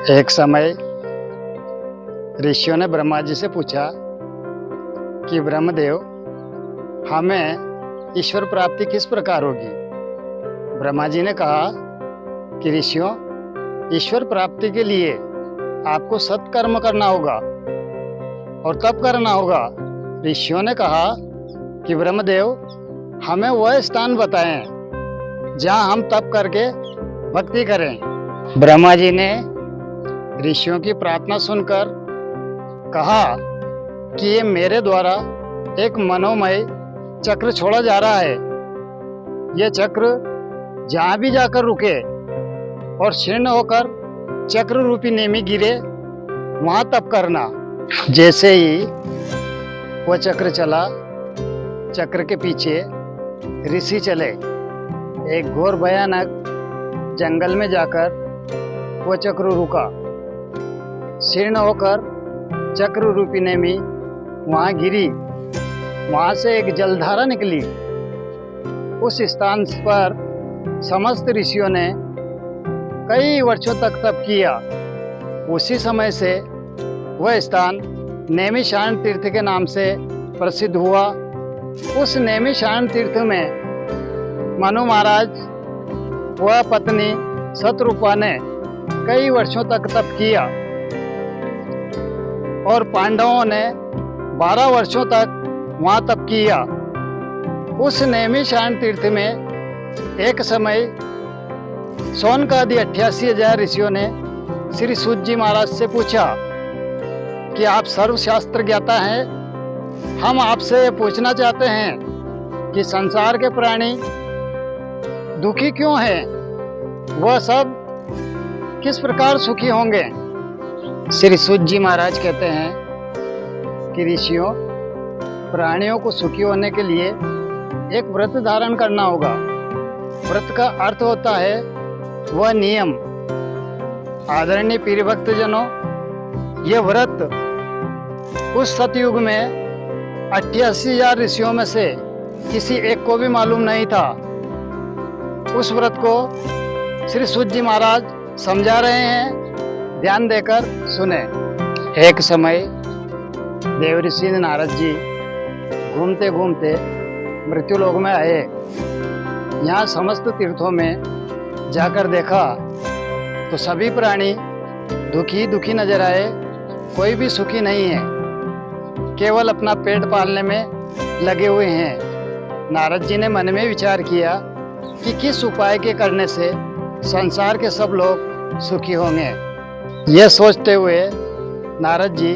एक समय ऋषियों ने ब्रह्मा जी से पूछा कि ब्रह्मदेव, हमें ईश्वर प्राप्ति किस प्रकार होगी। ब्रह्मा जी ने कहा कि ऋषियों, ईश्वर प्राप्ति के लिए आपको सत्कर्म करना होगा और तप करना होगा। ऋषियों ने कहा कि ब्रह्मदेव, हमें वह स्थान बताएं जहां हम तप करके भक्ति करें। ब्रह्मा जी ने ऋषियों की प्रार्थना सुनकर कहा कि ये मेरे द्वारा एक मनोमय चक्र छोड़ा जा रहा है। ये चक्र जहाँ भी जाकर रुके और शीर्ण होकर चक्र रूपी नेमी गिरे, वहाँ तप करना। जैसे ही वह चक्र चला, चक्र के पीछे ऋषि चले। एक घोर भयानक जंगल में जाकर वह चक्र रुका। शीर्ण होकर चक्र रूपी नेमी वहाँ गिरी। वहाँ से एक जलधारा निकली। उस स्थान पर समस्त ऋषियों ने कई वर्षों तक तप किया। उसी समय से वह स्थान नैमिषारण्य तीर्थ के नाम से प्रसिद्ध हुआ। उस नैमिषारण्य तीर्थ में मनु महाराज व पत्नी शतरूपा ने कई वर्षों तक तप किया और पांडवों ने 12 वर्षों तक वहाँ तप किया। उस नैमिषारण्य तीर्थ में एक समय शौनकादि 88,000 ऋषियों ने श्री सूत जी महाराज से पूछा कि आप सर्वशास्त्र ज्ञाता हैं, हम आपसे पूछना चाहते हैं कि संसार के प्राणी दुखी क्यों हैं, वह सब किस प्रकार सुखी होंगे। श्री सूत जी महाराज कहते हैं कि ऋषियों, प्राणियों को सुखी होने के लिए एक व्रत धारण करना होगा। व्रत का अर्थ होता है वह नियम। आदरणीय पीर भक्त जनों, यह व्रत उस सतयुग में 88,000 ऋषियों में से किसी एक को भी मालूम नहीं था। उस व्रत को श्री सूत जी महाराज समझा रहे हैं, ध्यान देकर सुने। एक समय देव ऋषि नारद जी घूमते घूमते मृत्युलोक में आए। यहाँ समस्त तीर्थों में जाकर देखा तो सभी प्राणी दुखी दुखी नजर आए। कोई भी सुखी नहीं है, केवल अपना पेट पालने में लगे हुए हैं। नारद जी ने मन में विचार किया कि किस उपाय के करने से संसार के सब लोग सुखी होंगे। यह सोचते हुए नारद जी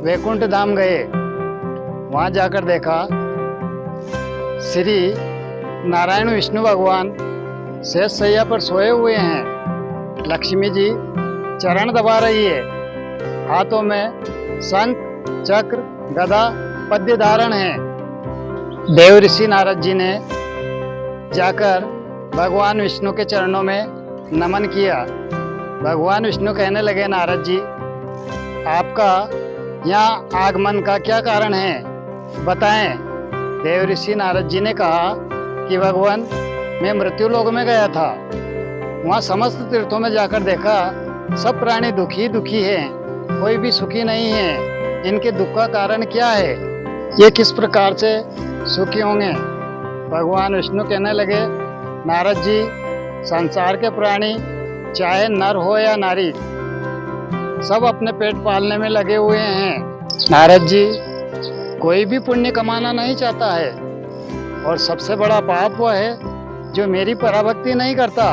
वैकुंठ धाम गए। वहाँ जाकर देखा श्री नारायण विष्णु भगवान शेष शैया पर सोए हुए हैं। लक्ष्मी जी चरण दबा रही है। हाथों में शंख, चक्र, गदा, पद्य धारण है। देव ऋषि नारद जी ने जाकर भगवान विष्णु के चरणों में नमन किया। भगवान विष्णु कहने लगे, नारद जी, आपका यहाँ आगमन का क्या कारण है, बताएं। देव ऋषि नारद जी ने कहा कि भगवान, मैं मृत्युलोक में गया था। वहाँ समस्त तीर्थों में जाकर देखा सब प्राणी दुखी दुखी हैं, कोई भी सुखी नहीं है। इनके दुख का कारण क्या है, ये किस प्रकार से सुखी होंगे। भगवान विष्णु कहने लगे, नारद जी, संसार के प्राणी चाहे नर हो या नारी, सब अपने पेट पालने में लगे हुए हैं। नारद जी, कोई भी पुण्य कमाना नहीं चाहता है और सबसे बड़ा पाप वह है जो मेरी पराभक्ति नहीं करता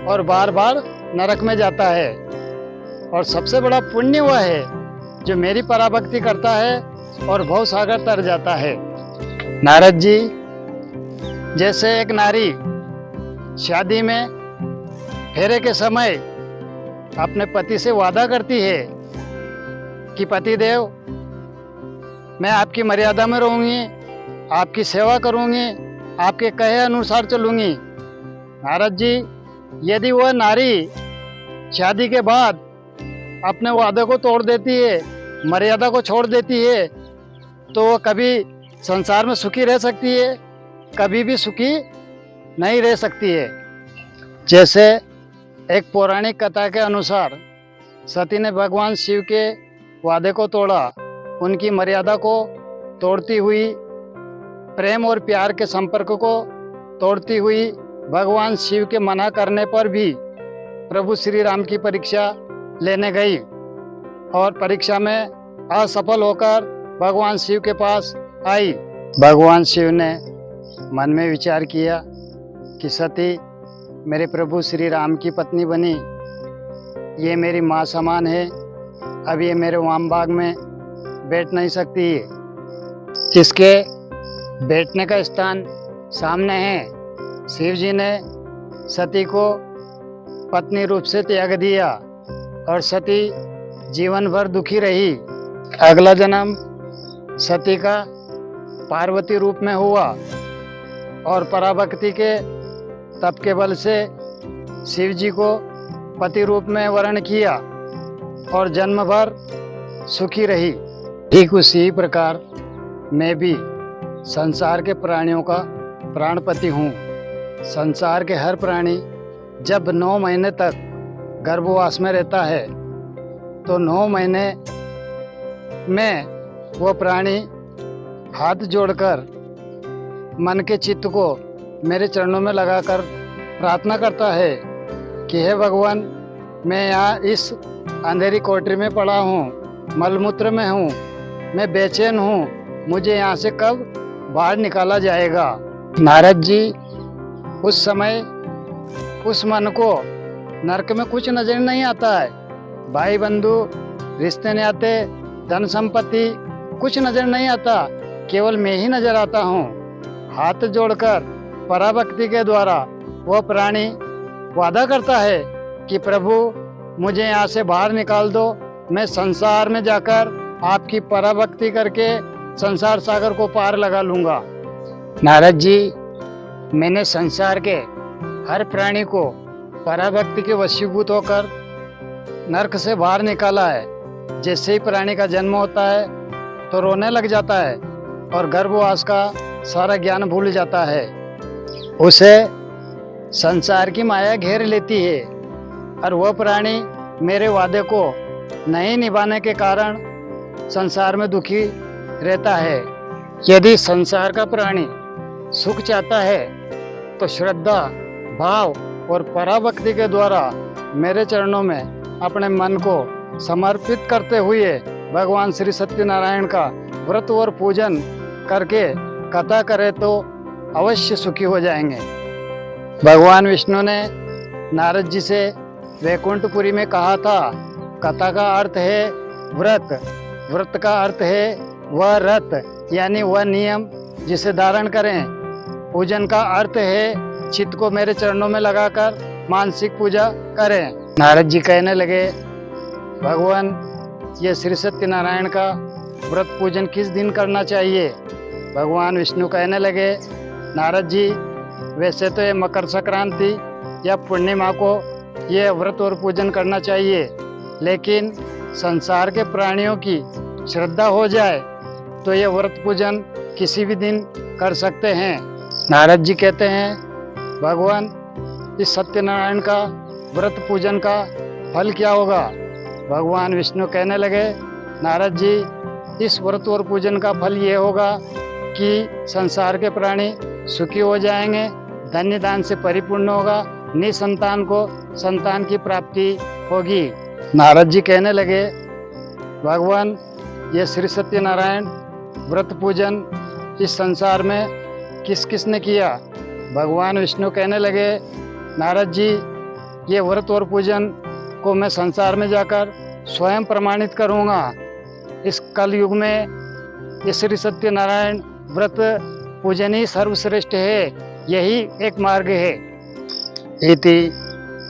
और बार बार नरक में जाता है, और सबसे बड़ा पुण्य वह है जो मेरी पराभक्ति करता है और भव सागर तर जाता है। नारद जी, जैसे एक नारी शादी में फेरे के समय अपने पति से वादा करती है कि पति देव, मैं आपकी मर्यादा में रहूंगी, आपकी सेवा करूंगी, आपके कहे अनुसार चलूंगी। नारद जी, यदि वह नारी शादी के बाद अपने वादे को तोड़ देती है, मर्यादा को छोड़ देती है, तो वह कभी संसार में सुखी रह सकती है, कभी भी सुखी नहीं रह सकती है। जैसे एक पौराणिक कथा के अनुसार सती ने भगवान शिव के वादे को तोड़ा। उनकी मर्यादा को तोड़ती हुई, प्रेम और प्यार के संपर्क को तोड़ती हुई, भगवान शिव के मना करने पर भी प्रभु श्री राम की परीक्षा लेने गई और परीक्षा में असफल होकर भगवान शिव के पास आई। भगवान शिव ने मन में विचार किया कि सती मेरे प्रभु श्री राम की पत्नी बनी, ये मेरी माँ समान है, अब ये मेरे वाम भाग में बैठ नहीं सकती है। इसके बैठने का स्थान सामने है। शिव जी ने सती को पत्नी रूप से त्याग दिया और सती जीवन भर दुखी रही। अगला जन्म सती का पार्वती रूप में हुआ और पराभक्ति के तप के बल से शिव जी को पति रूप में वर्ण किया और जन्म भर सुखी रही। ठीक उसी प्रकार मैं भी संसार के प्राणियों का प्राणपति हूँ। संसार के हर प्राणी जब 9 महीने तक गर्भवास में रहता है तो 9 महीने में वो प्राणी हाथ जोड़कर मन के चित्त को मेरे चरणों में लगाकर प्रार्थना करता है कि हे भगवान, मैं यहाँ इस अंधेरी कोठरी में पड़ा हूँ, मलमूत्र में हूँ, मैं बेचैन हूँ, मुझे यहाँ से कब बाहर निकाला जाएगा। नारद जी उस समय उस मन को नरक में कुछ नजर नहीं आता है, भाई बंधु रिश्ते नहीं आते, धन संपत्ति कुछ नजर नहीं आता, केवल मैं ही नजर आता हूँ। हाथ जोड़कर पराभक्ति के द्वारा वह प्राणी वादा करता है कि प्रभु मुझे यहाँ से बाहर निकाल दो, मैं संसार में जाकर आपकी पराभक्ति करके संसार सागर को पार लगा लूँगा। नारद जी, मैंने संसार के हर प्राणी को पराभक्ति के वशीभूत होकर नरक से बाहर निकाला है। जैसे ही प्राणी का जन्म होता है तो रोने लग जाता है और गर्भवास का सारा ज्ञान भूल जाता है। उसे संसार की माया घेर लेती है और वह प्राणी मेरे वादे को नहीं निभाने के कारण संसार में दुखी रहता है। यदि संसार का प्राणी सुख चाहता है तो श्रद्धा, भाव और पराभक्ति के द्वारा मेरे चरणों में अपने मन को समर्पित करते हुए भगवान श्री सत्यनारायण का व्रत और पूजन करके कथा करे तो अवश्य सुखी हो जाएंगे। भगवान विष्णु ने नारद जी से वैकुंठपुरी में कहा था, कथा का अर्थ है व्रत, व्रत का अर्थ है वह रत यानी वह नियम जिसे धारण करें, पूजन का अर्थ है चित्त को मेरे चरणों में लगाकर मानसिक पूजा करें। नारद जी कहने लगे, भगवान ये श्री सत्यनारायण का व्रत पूजन किस दिन करना चाहिए। भगवान विष्णु कहने लगे, नारद जी वैसे तो ये मकर संक्रांति या पूर्णिमा को ये व्रत और पूजन करना चाहिए, लेकिन संसार के प्राणियों की श्रद्धा हो जाए तो ये व्रत पूजन किसी भी दिन कर सकते हैं। नारद जी कहते हैं, भगवान इस सत्यनारायण का व्रत पूजन का फल क्या होगा। भगवान विष्णु कहने लगे, नारद जी इस व्रत और पूजन का फल ये होगा कि संसार के प्राणी सुखी हो जाएंगे, धन्य दान से परिपूर्ण होगा, निसंतान को संतान की प्राप्ति होगी। नारद जी कहने लगे, भगवान ये श्री सत्यनारायण व्रत पूजन इस संसार में किस किस ने किया। भगवान विष्णु कहने लगे, नारद जी ये व्रत और पूजन को मैं संसार में जाकर स्वयं प्रमाणित करूँगा। इस कलयुग में ये श्री सत्यनारायण व्रत पूजन ही सर्वश्रेष्ठ है, यही एक मार्ग है। इति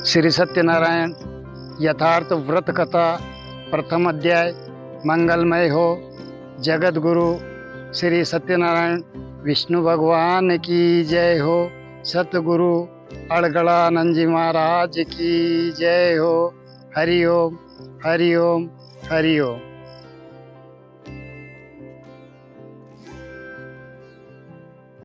श्री सत्यनारायण यथार्थ व्रत कथा प्रथम अध्याय मंगलमय हो। जगत गुरु श्री सत्यनारायण विष्णु भगवान की जय हो। सतगुरु अड़गड़ानंद जी महाराज की जय हो। हरि ओम, हरि ओम, हरि ओम।